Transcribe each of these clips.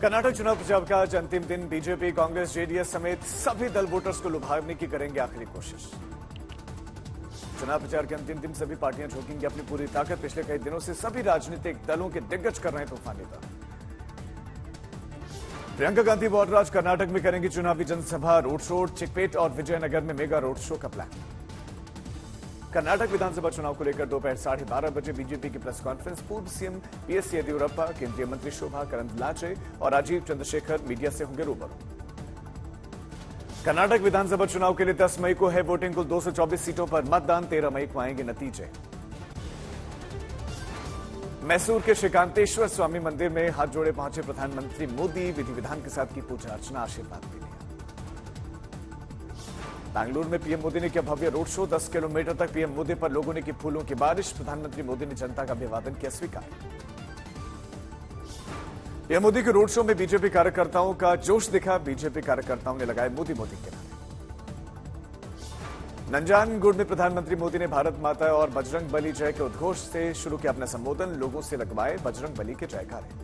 कर्नाटक चुनाव प्रचार का आज अंतिम दिन। बीजेपी, कांग्रेस, जेडीएस समेत सभी दल वोटर्स को लुभावने की करेंगे आखिरी कोशिश। चुनाव प्रचार के अंतिम दिन सभी पार्टियां झोंकेंगी अपनी पूरी ताकत। पिछले कई दिनों से सभी राजनीतिक दलों के दिग्गज कर रहे हैं तूफानी दौर। प्रियंका गांधी वाड्रा आज कर्नाटक में करेंगी चुनावी जनसभा, रोड शो। चिकपेट और विजयनगर में मेगा रोड शो का प्लान। कर्नाटक विधानसभा चुनाव को लेकर दोपहर 12:30 बजे बीजेपी की प्रेस कॉन्फ्रेंस। पूर्व सीएम बीएस येदियुरप्पा, केंद्रीय मंत्री शोभा करंदलाजे और राजीव चंद्रशेखर मीडिया से होंगे रूबरू। कर्नाटक विधानसभा चुनाव के लिए 10 मई को है वोटिंग। कुल 224 सीटों पर मतदान। 13 मई को आएंगे नतीजे। मैसूर के श्रीकांतेश्वर स्वामी मंदिर में हाथ जोड़े पहुंचे प्रधानमंत्री मोदी। विधि विधान के साथ की पूजा अर्चना, आशीर्वाद भी लिया। बेंगलुरु में पीएम मोदी ने किया भव्य रोड शो। 10 किलोमीटर तक पीएम मोदी पर लोगों ने की फूलों की बारिश। प्रधानमंत्री मोदी ने जनता का अभिवादन किया स्वीकार। पीएम मोदी के रोड शो में बीजेपी कार्यकर्ताओं का जोश दिखा। बीजेपी कार्यकर्ताओं ने लगाए मोदी मोदी के नारे। नंजानगुड़ में प्रधानमंत्री मोदी ने भारत माता और बजरंग बली जय के उद्घोष से शुरू किया अपना संबोधन। लोगों से लगवाए बजरंग बली के जयकारे।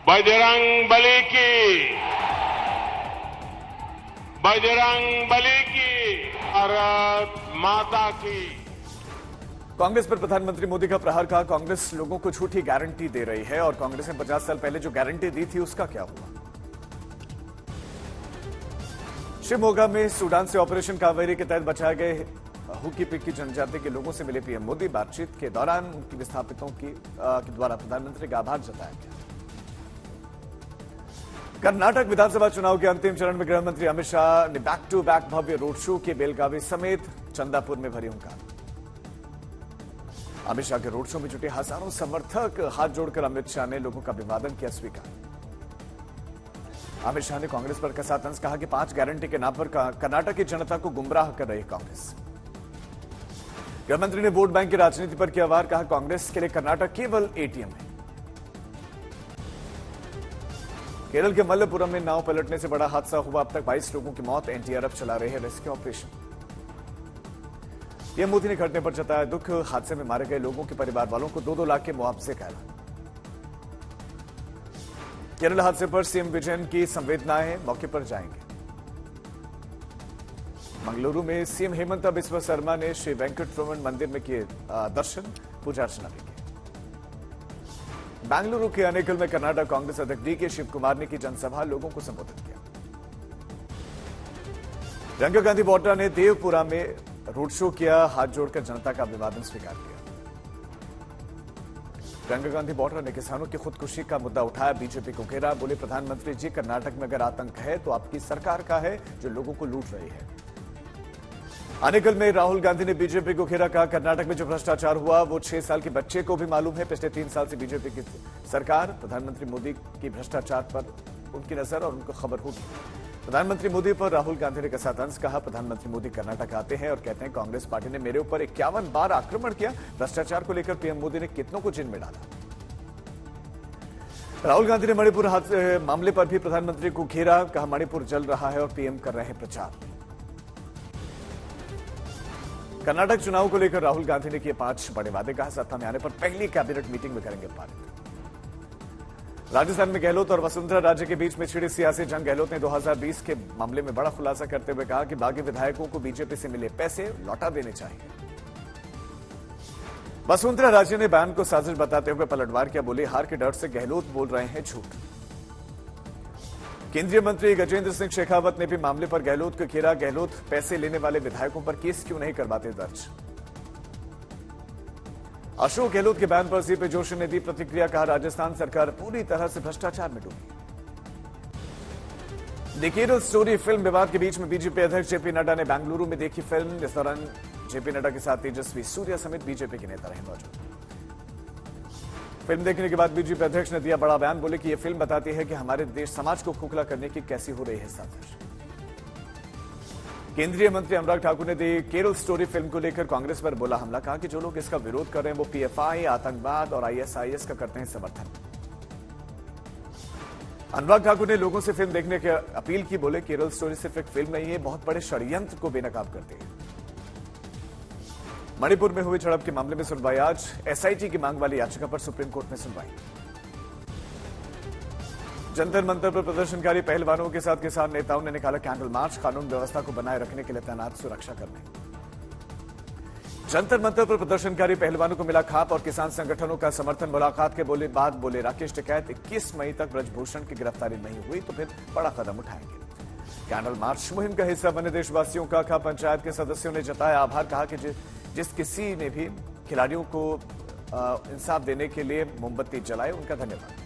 बजरंग बली की, बजरंग बली की, भारत माता की। कांग्रेस पर प्रधानमंत्री मोदी का प्रहार। कहा कांग्रेस लोगों को झूठी गारंटी दे रही है और कांग्रेस ने 50 साल पहले जो गारंटी दी थी उसका क्या हुआ। शिवमोगा में सूडान से ऑपरेशन कावेरी के तहत बचाए गए हुकी पिक्की जनजाति के लोगों से मिले पीएम मोदी। बातचीत के दौरान उनकी विस्थापितों के द्वारा प्रधानमंत्री का आभार जताया गया। कर्नाटक विधानसभा चुनाव के अंतिम चरण में गृहमंत्री अमित शाह ने बैक टू बैक भव्य रोड शो किए। बेलगावी समेत चंदापुर में भरी हुंकार। अमित शाह के रोड शो में जुटे हजारों समर्थक हाथ जोड़कर अमित शाह ने लोगों का अभिवादन किया स्वीकार। अमित शाह ने कांग्रेस पर कसा तंज। कहा कि 5 गारंटी के नाम पर कर्नाटक की जनता को गुमराह कर रही कांग्रेस। गृहमंत्री ने वोट बैंक की राजनीति पर किया वार। कहा कांग्रेस के लिए कर्नाटक केवल एटीएम है। केरल के मल्लपुरम में नाव पलटने से बड़ा हादसा हुआ। अब तक 22 लोगों की मौत। एनडीआरएफ चला रहे हैं रेस्क्यू ऑपरेशन। पीएम मोदी ने घटने पर जताया दुख। हादसे में मारे गए लोगों के परिवार वालों को 2-2 लाख के मुआवजे का ऐलान। केरल हादसे पर सीएम विजयन की संवेदनाएं, मौके पर जाएंगे। मंगलुरु में सीएम हेमंत बिस्वा शर्मा ने श्री वेंकटरमण मंदिर में किए दर्शन, पूजा अर्चना भी की। बेंगलुरु के अनेकल में कर्नाटक कांग्रेस अध्यक्ष डीके शिव कुमार ने की जनसभा, लोगों को संबोधित किया। प्रियंका गांधी वाड्रा ने देवपुरा में रोड शो किया। हाथ जोड़कर जनता का अभिवादन स्वीकार किया। प्रियंका गांधी वाड्रा ने किसानों की खुदकुशी का मुद्दा उठाया। बीजेपी को घेरा। बोले प्रधानमंत्री जी, कर्नाटक में अगर आतंक है तो आपकी सरकार का है जो लोगों को लूट रही है। अनेकल में राहुल गांधी ने बीजेपी को घेरा। कहा कर्नाटक में जो भ्रष्टाचार हुआ वो 6 साल के बच्चे को भी मालूम है। पिछले 3 साल से बीजेपी की सरकार, प्रधानमंत्री मोदी की भ्रष्टाचार पर उनकी नजर और उनको खबर होगी। प्रधानमंत्री मोदी पर राहुल गांधी ने कसा तंज। कहा प्रधानमंत्री मोदी कर्नाटक आते हैं और कहते हैं कांग्रेस पार्टी ने मेरे ऊपर 51 बार आक्रमण किया। भ्रष्टाचार को लेकर पीएम मोदी ने कितनों को जेल में डाला। राहुल गांधी ने मणिपुर मामले पर भी प्रधानमंत्री को घेरा। कहा मणिपुर जल रहा है और पीएम कर रहे हैं प्रचार। कर्नाटक चुनाव को लेकर राहुल गांधी ने किए 5 बड़े वादे। कहा सत्ता में आने पर पहली कैबिनेट मीटिंग में करेंगे पारित। राजस्थान में गहलोत और वसुंधरा राजे के बीच में छिड़ी सियासी जंग। गहलोत ने 2020 के मामले में बड़ा खुलासा करते हुए कहा कि बागी विधायकों को बीजेपी से मिले पैसे लौटा देने चाहिए। वसुंधरा राजे ने बयान को साजिश बताते हुए पलटवार किया। बोले हार के डर से गहलोत बोल रहे हैं झूठ। केंद्रीय मंत्री गजेंद्र सिंह शेखावत ने भी मामले पर गहलोत को घेरा। गहलोत पैसे लेने वाले विधायकों पर केस क्यों नहीं करवाते दर्ज। अशोक गहलोत के बयान पर सीपी जोशी ने दी प्रतिक्रिया। कहा राजस्थान सरकार पूरी तरह से भ्रष्टाचार में डूबी। द केरल स्टोरी फिल्म विवाद के बीच में बीजेपी अध्यक्ष जेपी नड्डा ने बेंगलुरु में देखी फिल्म। इस दौरान जेपी नड्डा के साथ तेजस्वी सूर्या समेत बीजेपी के नेता रहे मौजूद। फिल्म देखने के बाद बीजेपी अध्यक्ष ने दिया बड़ा बयान। बोले कि यह फिल्म बताती है कि हमारे देश समाज को खोखला करने की कैसी हो रही है साजिश। केंद्रीय मंत्री अनुराग ठाकुर ने दी केरल स्टोरी फिल्म को लेकर कांग्रेस पर बोला हमला। कहा कि जो लोग इसका विरोध कर रहे हैं वो पीएफआई, आतंकवाद और आईएसआईएस का करते हैं समर्थन। अनुराग ठाकुर ने लोगों से फिल्म देखने की अपील की। बोले केरल स्टोरी सिर्फ एक फिल्म नहीं है, बहुत बड़े षड्यंत्र को बेनकाब करती है। मणिपुर में हुई झड़प के मामले में सुनवाई आज। एसआईटी की मांग वाली याचिका पर सुप्रीम कोर्ट में सुनवाई। जंतर मंतर पर प्रदर्शनकारी पहलवानों के साथ किसान नेताओं ने निकाला कैंडल मार्च। कानून व्यवस्था को बनाए रखने के लिए तैनात सुरक्षा कर्मी। जंतर मंतर पर प्रदर्शनकारी पहलवानों को मिला खाप और किसान संगठनों का समर्थन। मुलाकात के बाद बोले राकेश टिकैत 21 मई तक ब्रजभूषण की गिरफ्तारी नहीं हुई तो फिर बड़ा कदम उठाएंगे। कैंडल मार्च मुहिम का हिस्सा बने देशवासियों का खाप पंचायत के सदस्यों ने जताया आभार। कहा कि जिस किसी ने भी खिलाड़ियों को इंसाफ देने के लिए मोमबत्ती जलाई उनका धन्यवाद।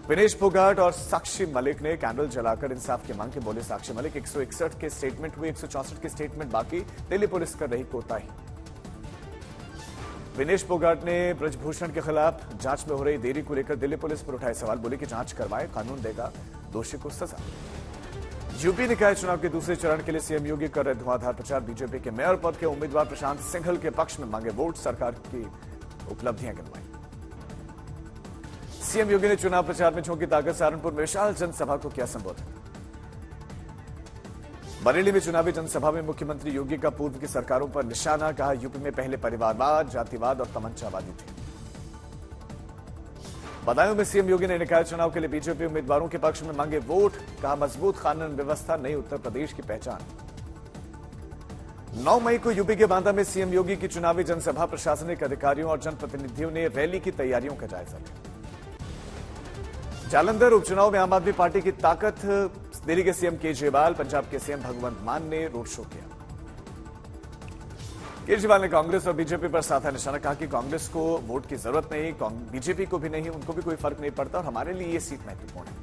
विनेश फोगाट और साक्षी मलिक ने कैंडल जलाकर इंसाफ की मांग की। बोले साक्षी मलिक 161 के स्टेटमेंट हुए, 164 के स्टेटमेंट बाकी, दिल्ली पुलिस कर रही कोताही। विनेश फोगाट ने ब्रजभूषण के खिलाफ जांच में हो रही देरी को लेकर दिल्ली पुलिस पर उठाए सवाल। बोले कि जांच करवाए, कानून देगा दोषी को सजा। यूपी निकाय चुनाव के दूसरे चरण के लिए सीएम योगी कर रहे धुआंधार प्रचार। बीजेपी के मेयर पद के उम्मीदवार प्रशांत सिंघल के पक्ष में मांगे वोट, सरकार की उपलब्धियां गिनवाई। सीएम योगी ने चुनाव प्रचार में झोंकी ताकत। सहारनपुर में विशाल जनसभा को किया संबोधन। बरेली में चुनावी जनसभा में मुख्यमंत्री योगी का पूर्व की सरकारों पर निशाना। कहा यूपी में पहले परिवारवाद, जातिवाद और तमंचावादी थे। बदायूं में सीएम योगी ने निकाय चुनाव के लिए बीजेपी उम्मीदवारों के पक्ष में मांगे वोट। कहा मजबूत कानून व्यवस्था नई उत्तर प्रदेश की पहचान। 9 मई को यूपी के बांदा में सीएम योगी की चुनावी जनसभा। प्रशासनिक अधिकारियों और जनप्रतिनिधियों ने रैली की तैयारियों का जायजा लिया। जालंधर उपचुनाव में आम आदमी पार्टी की ताकत। दिल्ली के सीएम केजरीवाल, पंजाब के सीएम भगवंत मान ने रोड शो किया। केजरीवाल ने कांग्रेस और बीजेपी पर साधा निशाना। कहा कि कांग्रेस को वोट की जरूरत नहीं, बीजेपी को भी नहीं, उनको भी कोई फर्क नहीं पड़ता और हमारे लिए ये सीट महत्वपूर्ण है।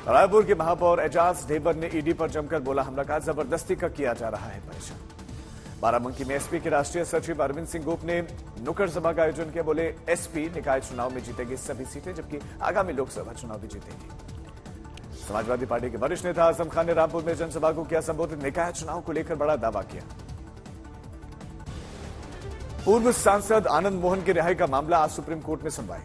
रायपुर के महापौर एजाज ढेबर ने ईडी पर जमकर बोला हमला। कहा जबरदस्ती का किया जा रहा है परेशान। बाराबंकी में एसपी के राष्ट्रीय सचिव अरविंद सिंह गोप ने नुक्कड़ सभा का आयोजन किया। बोले एसपी निकाय चुनाव में जीतेगी सभी सीटें, जबकि आगामी लोकसभा चुनाव भी जीतेगी। समाजवादी पार्टी के वरिष्ठ नेता आजम खान ने रामपुर में जनसभा को किया संबोधित। निकाय चुनाव को लेकर बड़ा दावा किया। पूर्व सांसद आनंद मोहन की रिहाई का मामला आज सुप्रीम कोर्ट में सुनवाई।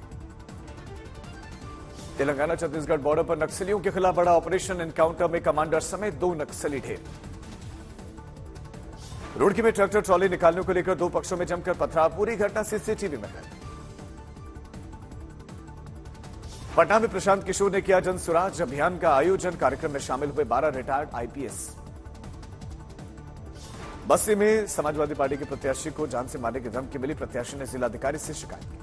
तेलंगाना छत्तीसगढ़ बॉर्डर पर नक्सलियों के खिलाफ बड़ा ऑपरेशन। एनकाउंटर में कमांडर समेत 2 नक्सली ढेर। रुड़की में ट्रैक्टर ट्रॉली निकालने को लेकर 2 पक्षों में जमकर पथराव। पूरी घटना सीसीटीवी में कैद। पटना में प्रशांत किशोर ने किया जन सुराज अभियान का आयोजन। कार्यक्रम में शामिल हुए 12 रिटायर्ड आईपीएस। बस्ती में समाजवादी पार्टी के प्रत्याशी को जान से मारने की धमकी मिली। प्रत्याशी ने जिलाधिकारी से शिकायत की।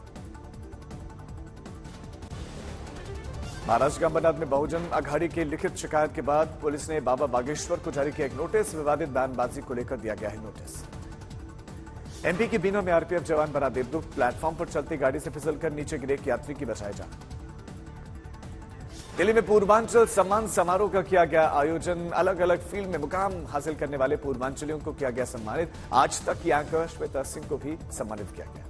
महाराष्ट्र के अंबरनाथ में बहुजन अघाड़ी की लिखित शिकायत के बाद पुलिस ने बाबा बागेश्वर को जारी किया एक नोटिस। विवादित बयानबाजी को लेकर दिया गया है नोटिस। एमपी के बीना में आरपीएफ जवान बना देवदूत। प्लेटफॉर्म पर चलती गाड़ी से फिसलकर नीचे गिरे एक यात्री की बचाई जान। दिल्ली में पूर्वांचल सम्मान समारोह का किया गया आयोजन। अलग अलग फील्ड में मुकाम हासिल करने वाले पूर्वांचलियों को किया गया सम्मानित। आज तक की एंकर श्वेता सिंह को भी सम्मानित किया गया।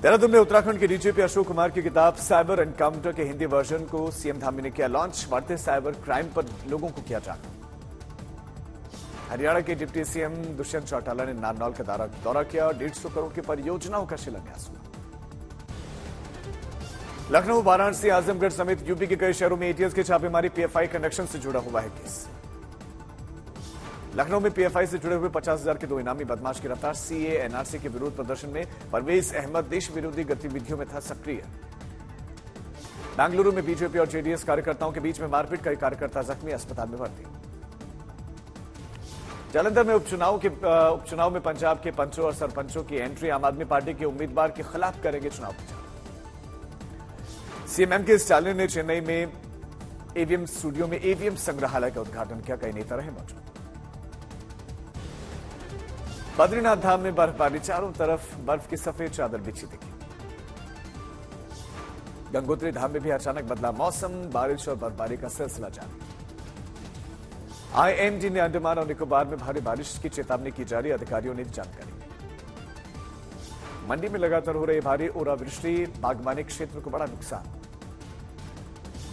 देहरादून में उत्तराखंड के डीजीपी अशोक कुमार की किताब साइबर एनकाउंटर के हिंदी वर्जन को सीएम धामी ने किया लॉन्च। बढ़ते साइबर क्राइम पर लोगों को किया जागरूक। हरियाणा के डिप्टी सीएम दुष्यंत चौटाला ने नारनौल का दौरा किया और 150 करोड़ की परियोजनाओं का शिलान्यास हुआ। लखनऊ, वाराणसी, आजमगढ़ समेत यूपी के कई शहरों में एटीएस की छापेमारी। पीएफआई कनेक्शन से जुड़ा हुआ है केस। लखनऊ में पीएफआई से जुड़े हुए 50,000 के 2 इनामी बदमाश गिरफ्तार। सीए एनआरसी के विरोध प्रदर्शन में परवेज अहमद देश विरोधी गतिविधियों में था सक्रिय। बेंगलुरु में बीजेपी और जेडीएस कार्यकर्ताओं के बीच में मारपीट। कई कार्यकर्ता जख्मी, अस्पताल में भर्ती। जालंधर में उपचुनाव में पंजाब के पंचों और सरपंचों की एंट्री। आम आदमी पार्टी के उम्मीदवार के खिलाफ करेंगे चुनाव प्रचार। सीएम एम के स्टालिन ने चेन्नई में ईवीएम स्टूडियो में ईवीएम संग्रहालय का उद्घाटन किया। कई नेता रहे मौजूद। बद्रीनाथ धाम में बर्फबारी। चारों तरफ बर्फ की सफेद चादर बिछी दिखी। गंगोत्री धाम में भी अचानक बदला मौसम। बारिश और बर्फबारी का सिलसिला जारी। आईएमडी ने अंडमान और निकोबार में भारी बारिश की चेतावनी की जारी। अधिकारियों ने जानकारी। मंडी में लगातार हो रही भारी ओलावृष्टि। बागवानी क्षेत्र को बड़ा नुकसान।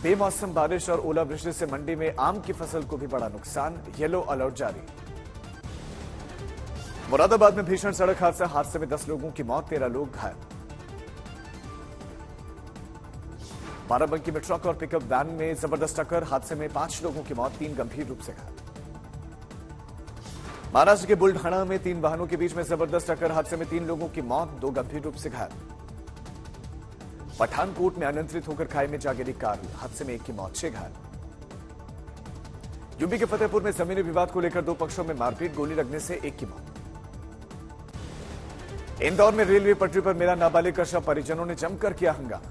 बेमौसम बारिश और ओलावृष्टि से मंडी में आम की फसल को भी बड़ा नुकसान। येलो अलर्ट जारी। मुरादाबाद में भीषण सड़क हादसे में 10 लोगों की मौत, 13 लोग घायल। बाराबंकी में ट्रक और पिकअप वैन में जबरदस्त टक्कर। हादसे में 5 लोगों की मौत, 3 गंभीर रूप से घायल। महाराष्ट्र के बुलढाणा में 3 वाहनों के बीच में जबरदस्त टक्कर, हादसे में 3 लोगों की मौत, 2 गंभीर रूप से घायल। पठानकोट में अनियंत्रित होकर खाई में जा गिरी कार, हादसे में 1 की मौत, 6 घायल। यूपी के फतेहपुर में जमीनी विवाद को लेकर 2 पक्षों में मारपीट, गोली लगने से 1 की मौत। इंदौर में रेलवे पटरी पर मिला नाबालिग का शव, परिजनों ने जमकर किया हंगामा।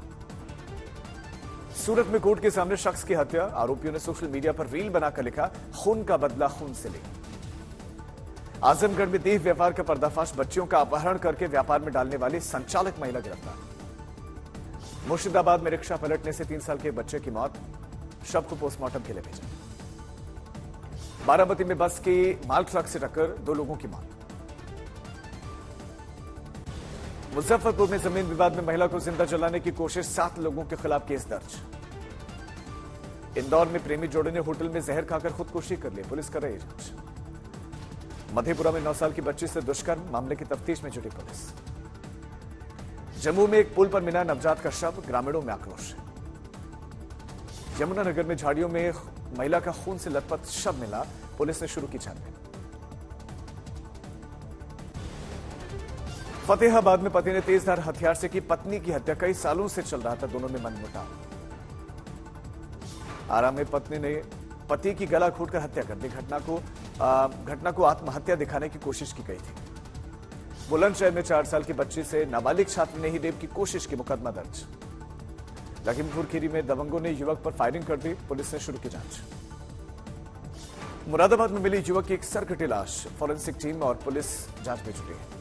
सूरत में कोर्ट के सामने शख्स की हत्या, आरोपियों ने सोशल मीडिया पर रील बनाकर लिखा, खून का बदला खून से ले। आजमगढ़ में देह व्यापार का पर्दाफाश, बच्चियों का अपहरण करके व्यापार में डालने वाली संचालक महिला गिरफ्तार। मुर्शिदाबाद में रिक्शा पलटने से 3 साल के बच्चे की मौत, शव को पोस्टमार्टम के लिए भेजा। बारामती में बस की माल ट्रक से टक्कर, 2 लोगों की मौत। मुजफ्फरपुर में जमीन विवाद में महिला को जिंदा जलाने की कोशिश, 7 लोगों के खिलाफ केस दर्ज। इंदौर में प्रेमी जोड़े ने होटल में जहर खाकर खुदकुशी कर ली, पुलिस कर रही है जांच। मधेपुरा में 9 साल की बच्ची से दुष्कर्म, मामले की तफ्तीश में जुटी पुलिस। जम्मू में एक पुल पर मिला नवजात का शव, ग्रामीणों में आक्रोश। यमुनानगर में झाड़ियों में महिला का खून से लथपथ शव मिला, पुलिस ने शुरू की छानबीन। फतेहाबाद में पति ने तेजधार हथियार से की पत्नी की हत्या, कई सालों से चल रहा था दोनों में मनमुटाव। आरा में पत्नी ने पति की गला घोंटकर हत्या कर दी, घटना को आत्महत्या दिखाने की कोशिश की गई थी। बुलंदशहर में 4 साल की बच्ची से नाबालिग छात्र ने ही रेप की कोशिश की, मुकदमा दर्ज। लखीमपुर खीरी में दबंगों ने युवक पर फायरिंग कर दी, पुलिस ने शुरू की जांच। मुरादाबाद में मिली युवक की एक सरकटी लाश, फॉरेंसिक टीम और पुलिस जांच में जुटी है।